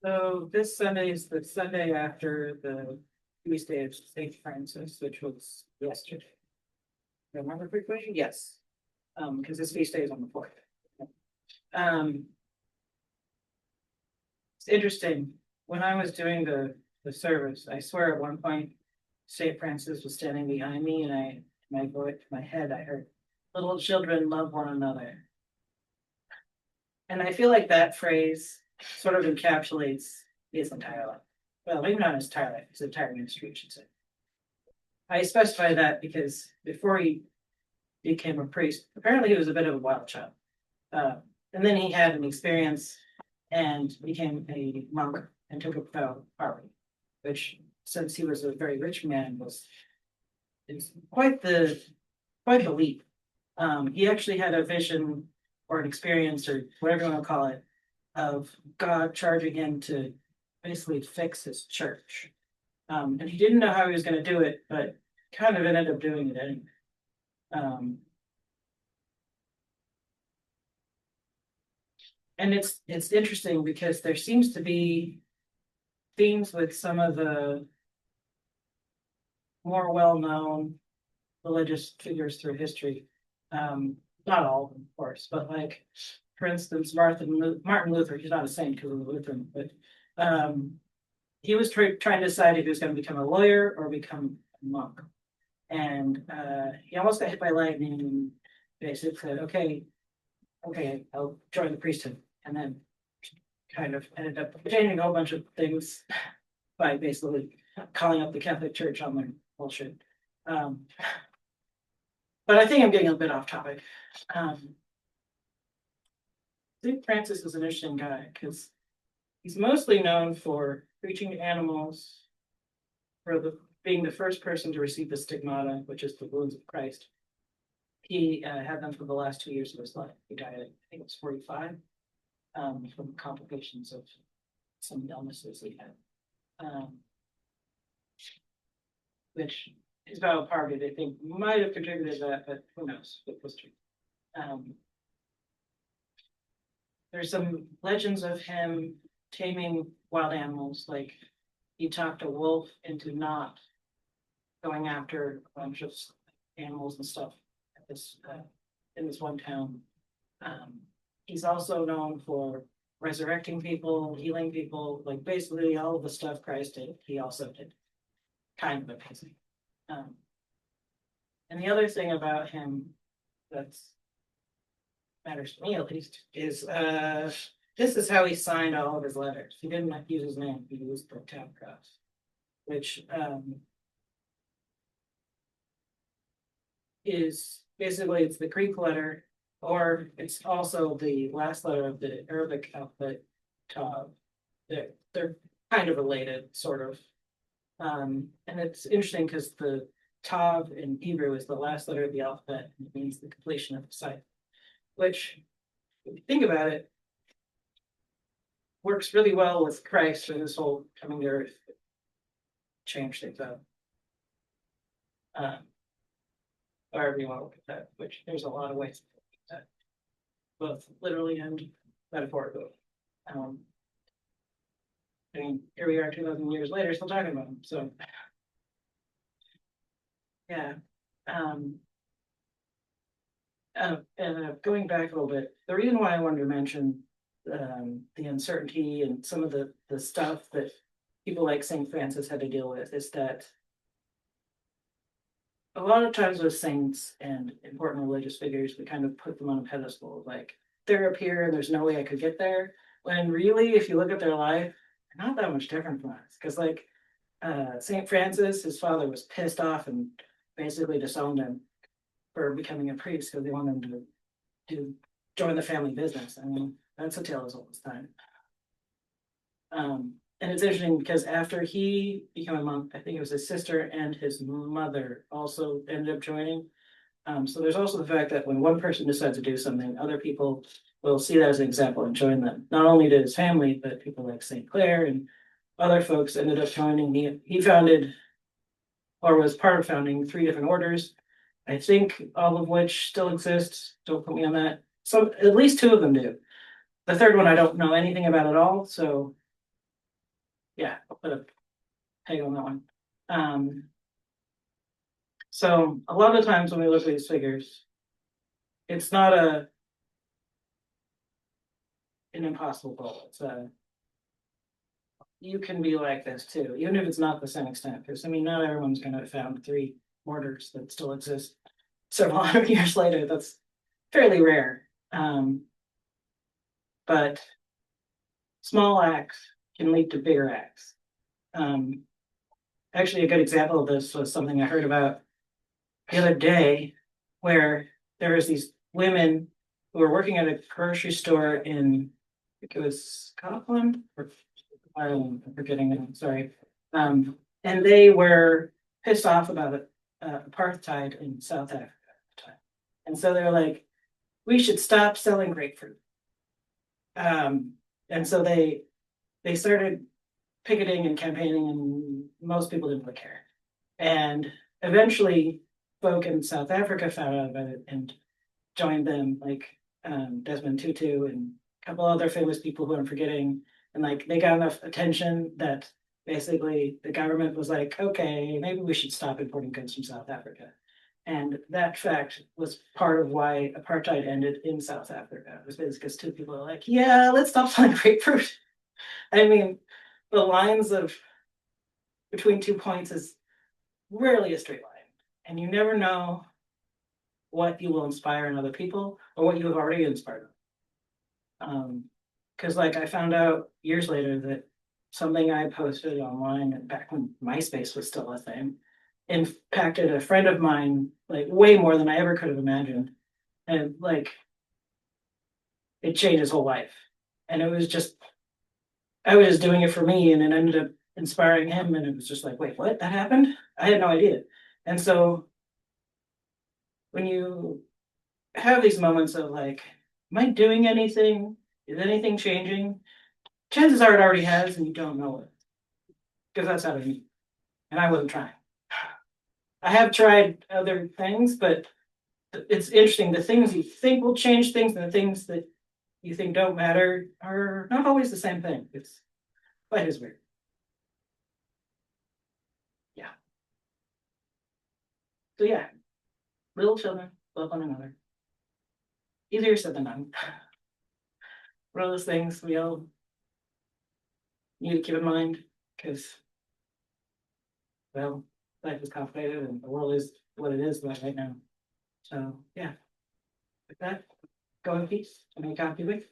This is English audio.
So this Sunday is the Sunday after the feast day of Saint Francis, which was yesterday. Remember quickly? Yes. Because this feast day is on the fourth. Um, it's interesting. When I was doing the service, I swear at one point Saint Francis was standing behind me, and my voice, my head, I heard, "Little children love one another." And I feel like that phrase sort of encapsulates his entire life. Well, maybe not his entire life, his entire ministry, I should say. I specify that because before he became a priest, apparently he was a bit of a wild child. Uh, and then he had an experience and became a monk and took up poverty, which, since he was a very rich man, was is quite the leap. He actually had a vision or an experience or whatever you want to call it of God charging him to basically fix his church. And he didn't know how he was going to do it, but kind of ended up doing it anyway. Um, and it's interesting because there seems to be themes with some of the more well-known religious figures through history. Not all of them, of course, but like, for instance, Martin Luther. He's not a saint because of the Lutheran, but he was trying to decide if he was going to become a lawyer or become a monk. And he almost got hit by lightning and basically said, okay, I'll join the priesthood. And then kind of ended up changing a whole bunch of things by basically calling up the Catholic Church on their bullshit. Um, but I think I'm getting a bit off topic. Um, St. Francis is an interesting guy because he's mostly known for preaching to animals, for being the first person to receive the stigmata, which is the wounds of Christ. He had them for the last 2 years of his life. He died at, I think it was 45, from complications of some illnesses he had. Which his battle party, they think, might have contributed to that, but who knows with history. There's some legends of him taming wild animals, like he talked a wolf into not going after a bunch of animals and stuff at this in this one town. He's also known for resurrecting people, healing people, like basically all of the stuff Christ did, he also did. Kind of amazing. And the other thing about him that's matters to me at least is this is how he signed all of his letters. He didn't use his name, he used the tab cross, which is basically it's the Greek letter, or it's also the last letter of the Arabic alphabet Tav. They're kind of related, sort of. And it's interesting because the Tav in Hebrew is the last letter of the alphabet, and it means the completion of the cycle, which, if you think about it, works really well with Christ and this whole coming to earth, change things up. However you want to look at that, which there's a lot of ways to look at that, both literally and metaphorically. I mean, here we are 2,000 years later, still talking about them. So, yeah. Going back a little bit, the reason why I wanted to mention the uncertainty and some of the stuff that people like St. Francis had to deal with is that a lot of times with saints and important religious figures, we kind of put them on a pedestal, like they're up here and there's no way I could get there. When really, if you look at their life, they're not that much different from us. Because like St. Francis, his father was pissed off and basically disowned him for becoming a priest because they wanted him to join the family business. I mean, that's a tale as old as time. And it's interesting because after he became a monk, I think it was his sister and his mother also ended up joining. So there's also the fact that when one person decides to do something, other people will see that as an example and join them. Not only did his family, but people like St. Clare and other folks ended up joining. He founded, or was part of founding, 3 different orders. I think all of which still exist. Don't put me on that. So at least 2 of them do. The third one I don't know anything about at all. So Yeah, I'll put a peg on that one. So a lot of times when we look at these figures, it's not an impossible goal. It's you can be like this too, even if it's not the same extent. Because I mean, not everyone's going to have found 3 mortars that still exist several hundred years later. That's fairly rare. But small acts can lead to bigger acts. Actually, a good example of this was something I heard about the other day, where there was these women who were working at a grocery store in, I think it was Scotland or Ireland, I'm forgetting it, sorry. And they were pissed off about apartheid in South Africa at the time. And so they're like, we should stop selling grapefruit. And so they started picketing and campaigning, and most people didn't really care. And eventually, folk in South Africa found out about it and joined them, like Desmond Tutu and a couple other famous people who I'm forgetting. And like they got enough attention that basically the government was like, okay, maybe we should stop importing goods from South Africa. And that fact was part of why apartheid ended in South Africa. It was basically because 2 people are like, yeah, let's stop selling grapefruit. I mean, the lines of between 2 points is rarely a straight line. And you never know what you will inspire in other people or what you have already inspired them. Because like I found out years later that something I posted online back when MySpace was still a thing impacted a friend of mine like way more than I ever could have imagined. And like it changed his whole life. And it was just I was just doing it for me, and it ended up inspiring him, and it was just like, wait, what? That happened? I had no idea. And so when you have these moments of like, am I doing anything? Is anything changing? Chances are it already has, and you don't know it. Because that's out of me. And I wasn't trying. I have tried other things, but it's interesting. The things you think will change things and the things that you think don't matter are not always the same thing. It's life is weird. Yeah. So yeah, little children love one another. Easier said than done. One of those things we all need to keep in mind because, well, life is complicated and the world is what it is right now. So yeah, with that, go in peace and make happy with.